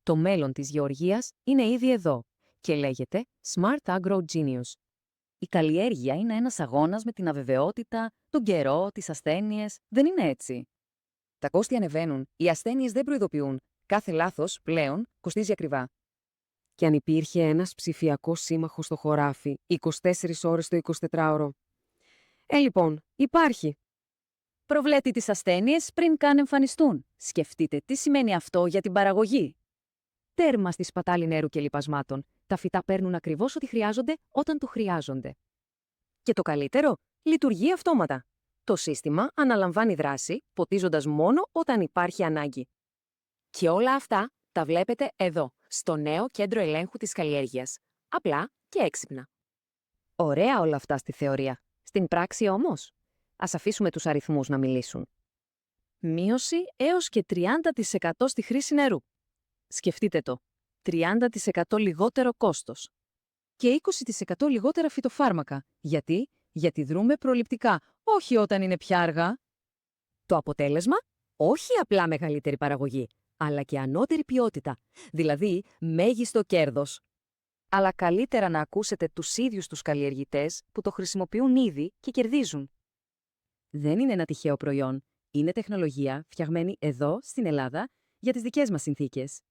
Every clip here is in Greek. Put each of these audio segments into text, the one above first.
Το μέλλον της γεωργίας είναι ήδη εδώ και λέγεται Smart Agro Genius. Η καλλιέργεια είναι ένας αγώνας με την αβεβαιότητα, τον καιρό, τις ασθένειες. Δεν είναι έτσι. Τα κόστη ανεβαίνουν, οι ασθένειες δεν προειδοποιούν. Κάθε λάθος πλέον κοστίζει ακριβά. Και αν υπήρχε ένας ψηφιακός σύμμαχος στο χωράφι, 24 ώρες το 24ωρο. Λοιπόν, υπάρχει. Προβλέπει τις ασθένειες πριν καν εμφανιστούν. Σκεφτείτε τι σημαίνει αυτό για την παραγωγή. Τέρμα στη σπατάλη νερού και λιπασμάτων. Τα φυτά παίρνουν ακριβώς ό,τι χρειάζονται όταν το χρειάζονται. Και το καλύτερο, λειτουργεί αυτόματα. Το σύστημα αναλαμβάνει δράση, ποτίζοντας μόνο όταν υπάρχει ανάγκη. Και όλα αυτά τα βλέπετε εδώ, στο νέο κέντρο ελέγχου της καλλιέργειας. Απλά και έξυπνα. Ωραία όλα αυτά στη θεωρία. Στην πράξη όμως, ας αφήσουμε τους αριθμούς να μιλήσουν. Μείωση έως και 30% στη χρήση νερού. Σκεφτείτε το. 30% λιγότερο κόστος. Και 20% λιγότερα φυτοφάρμακα. Γιατί? Γιατί δρούμε προληπτικά, όχι όταν είναι πια αργά. Το αποτέλεσμα? Όχι απλά μεγαλύτερη παραγωγή, αλλά και ανώτερη ποιότητα, δηλαδή μέγιστο κέρδος. Αλλά καλύτερα να ακούσετε τους ίδιους τους καλλιεργητές που το χρησιμοποιούν ήδη και κερδίζουν. Δεν είναι ένα τυχαίο προϊόν. Είναι τεχνολογία φτιαγμένη εδώ, στην Ελλάδα, για τις δικές μας συνθήκες.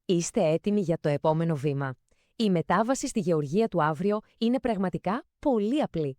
Είστε έτοιμοι για το επόμενο βήμα. Η μετάβαση στη γεωργία του αύριο είναι πραγματικά πολύ απλή.